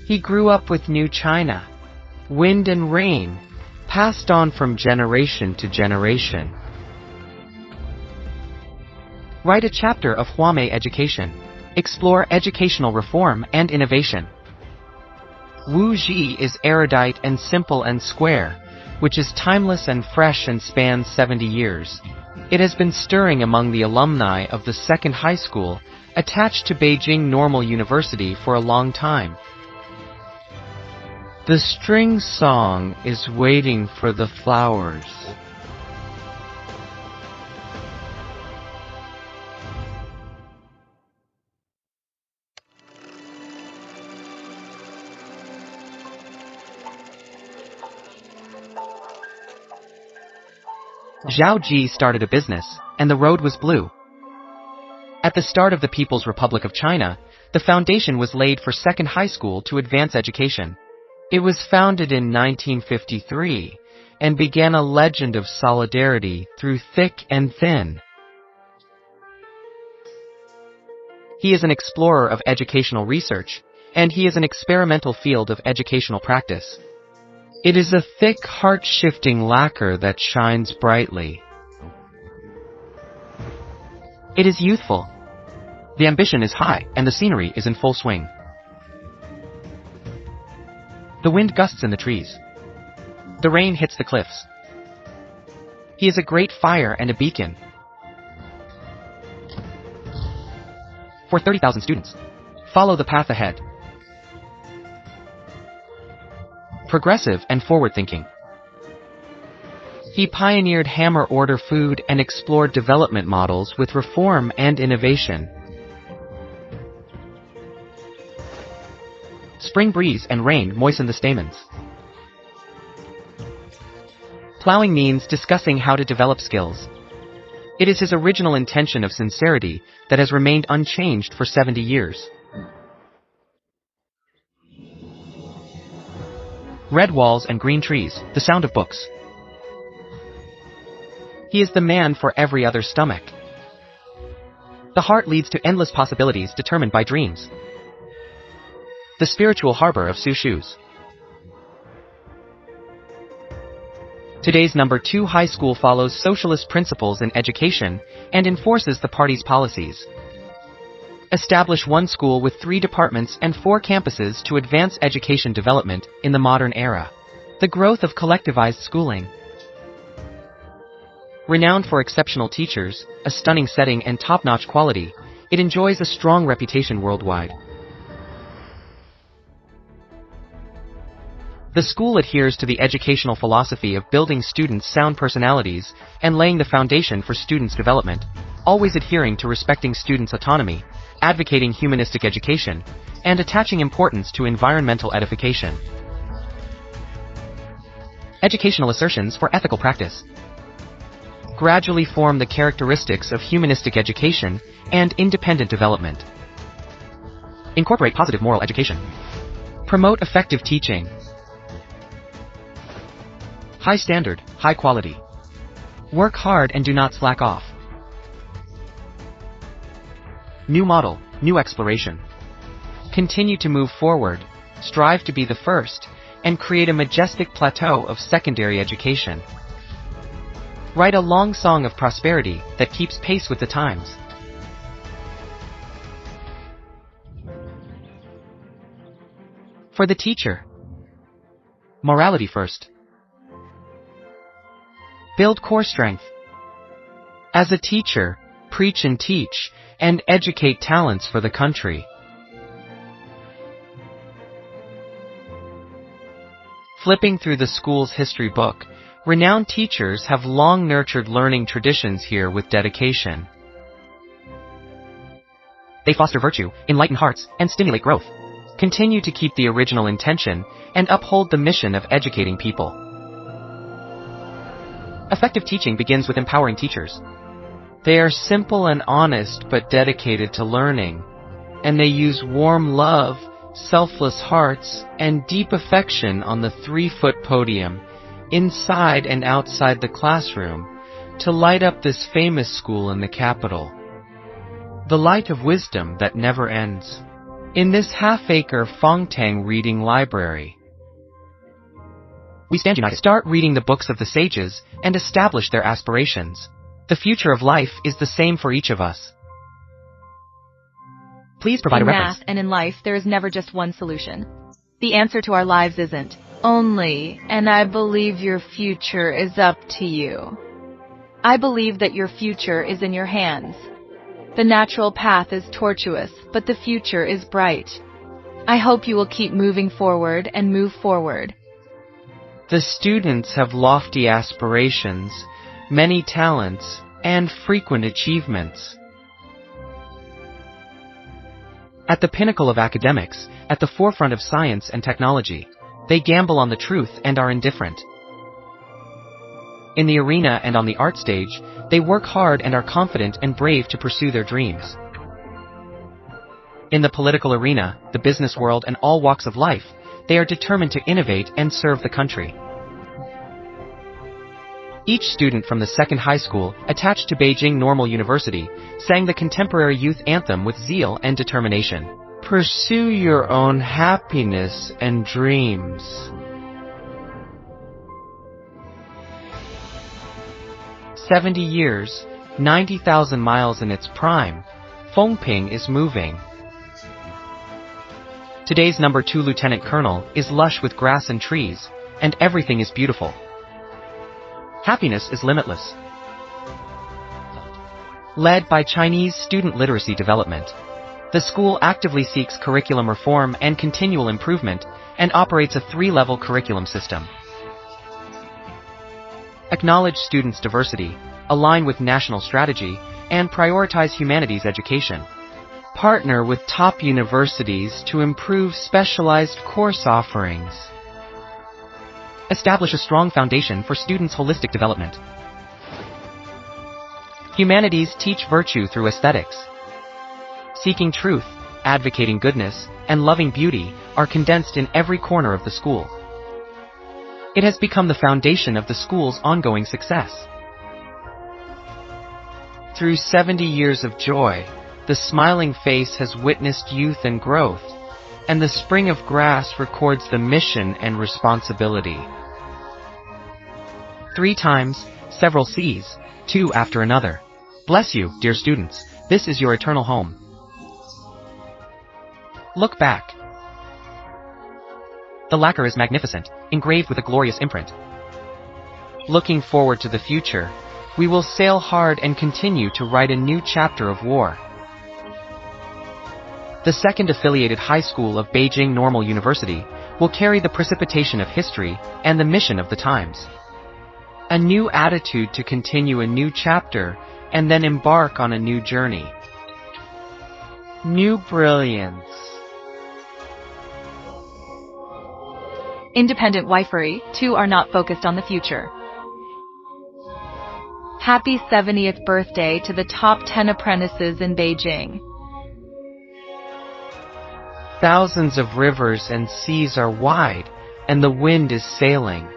He grew up with New China, wind and rain, passed on from generation to generation. Write a chapter of Huammei education. Explore educational reform and innovation. Wu Ji is erudite and simple and square, which is timeless and fresh and spans 70 years. It has been stirring among the alumni of the second high school attached to Beijing Normal University for a long time. The string song is waiting for the flowers. Zhao Ji started a business, and the road was blue. At the start of the People's Republic of China, the foundation was laid for second high school to advance education. It was founded in 1953 and began a legend of solidarity through thick and thin. He is an explorer of educational research, and he is an experimental field of educational practice. It is a thick, heart-shifting lacquer that shines brightly. It is youthful. The ambition is high, and the scenery is in full swing. The wind gusts in the trees. The rain hits the cliffs. He is a great fire and a beacon. For 30,000 students, follow the path ahead. Progressive and forward-thinking. He pioneered hammer-order food and explored development models with reform and innovation. Spring breeze and rain moisten the stamens. Plowing means discussing how to develop skills. It is his original intention of sincerity that has remained unchanged for 70 years. Red walls and green trees, the sound of books. He is the man for every other stomach. The heart leads to endless possibilities determined by dreams. The spiritual harbor of Sushus. Today's number 2 high school follows socialist principles in education and enforces the party's policies. Establish one school with 3 departments and 4 campuses to advance education development in the modern era. The growth of collectivized schooling. Renowned for exceptional teachers, a stunning setting and top-notch quality, it enjoys a strong reputation worldwide. The school adheres to the educational philosophy of building students' sound personalities and laying the foundation for students' development, always adhering to respecting students' autonomy, advocating humanistic education, and attaching importance to environmental edification. Educational assertions for ethical practice. Gradually form the characteristics of humanistic education and independent development. Incorporate positive moral education. Promote effective teaching. High standard, high quality. Work hard and do not slack off. New model, new exploration. Continue to move forward, strive to be the first, and create a majestic plateau of secondary education. Write a long song of prosperity that keeps pace with the times. For the teacher. Morality first. Build core strength. As a teacher, preach and teach, and educate talents for the country. Flipping through the school's history book, renowned teachers have long nurtured learning traditions here with dedication. They foster virtue, enlighten hearts, and stimulate growth. Continue to keep the original intention and uphold the mission of educating people. Effective teaching begins with empowering teachers. They are simple and honest but dedicated to learning, and they use warm love, selfless hearts, and deep affection on the 3-foot podium, inside and outside the classroom, to light up this famous school in the capital. The light of wisdom that never ends. in this half-acre Fongtang reading library. We stand united. Start reading the books of the sages and establish their aspirations. The future of life is the same for each of us. Please provide a reference. In math and in life, there is never just one solution. The answer to our lives isn't only, and I believe your future is up to you. I believe that your future is in your hands. The natural path is tortuous, but the future is bright. I hope you will keep moving forward and move forward. The students have lofty aspirations, many talents, and frequent achievements. At the pinnacle of academics, at the forefront of science and technology, they gamble on the truth and are indifferent. In the arena and on the art stage, they work hard and are confident and brave to pursue their dreams. In the political arena, the business world, and all walks of life, they are determined to innovate and serve the country. Each student from the second high school, attached to Beijing Normal University, sang the contemporary youth anthem with zeal and determination. Pursue your own happiness and dreams. "70 years, 90,000 miles in its prime, Fengping is moving." Today's number 2 lieutenant colonel is lush with grass and trees, and everything is beautiful. Happiness is limitless. Led by Chinese student literacy development, the school actively seeks curriculum reform and continual improvement, and operates a 3-level curriculum system. Acknowledge students' diversity, align with national strategy, and prioritize humanities education. Partner with top universities to improve specialized course offerings. Establish a strong foundation for students' holistic development. Humanities teach virtue through aesthetics. Seeking truth, advocating goodness, and loving beauty are condensed in every corner of the school. It has become the foundation of the school's ongoing success. Through 70 years of joy, the smiling face has witnessed youth and growth, and the spring of grass records the mission and responsibility. 3 times, several C's, 2 after another. Bless you, dear students, this is your eternal home. Look back. The lacquer is magnificent, engraved with a glorious imprint. Looking forward to the future, we will sail hard and continue to write a new chapter of war. The second affiliated high school of Beijing Normal University will carry the precipitation of history and the mission of the times. A new attitude to continue a new chapter and then embark on a new journey. New brilliance. Independent wifery, 2 are not focused on the future. Happy 70th birthday to the top 10 apprentices in Beijing. Thousands of rivers and seas are wide, and the wind is sailing.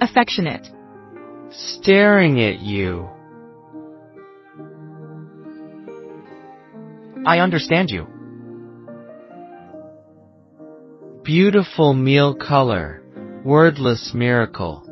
Affectionate. Staring at you. I understand you. Beautiful meal color, wordless miracle.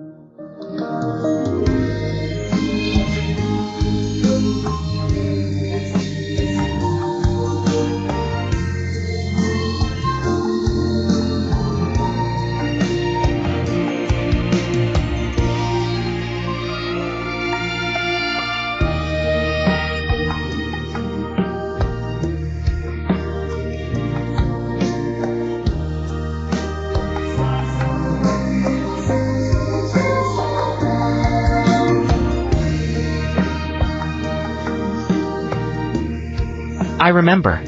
I remember.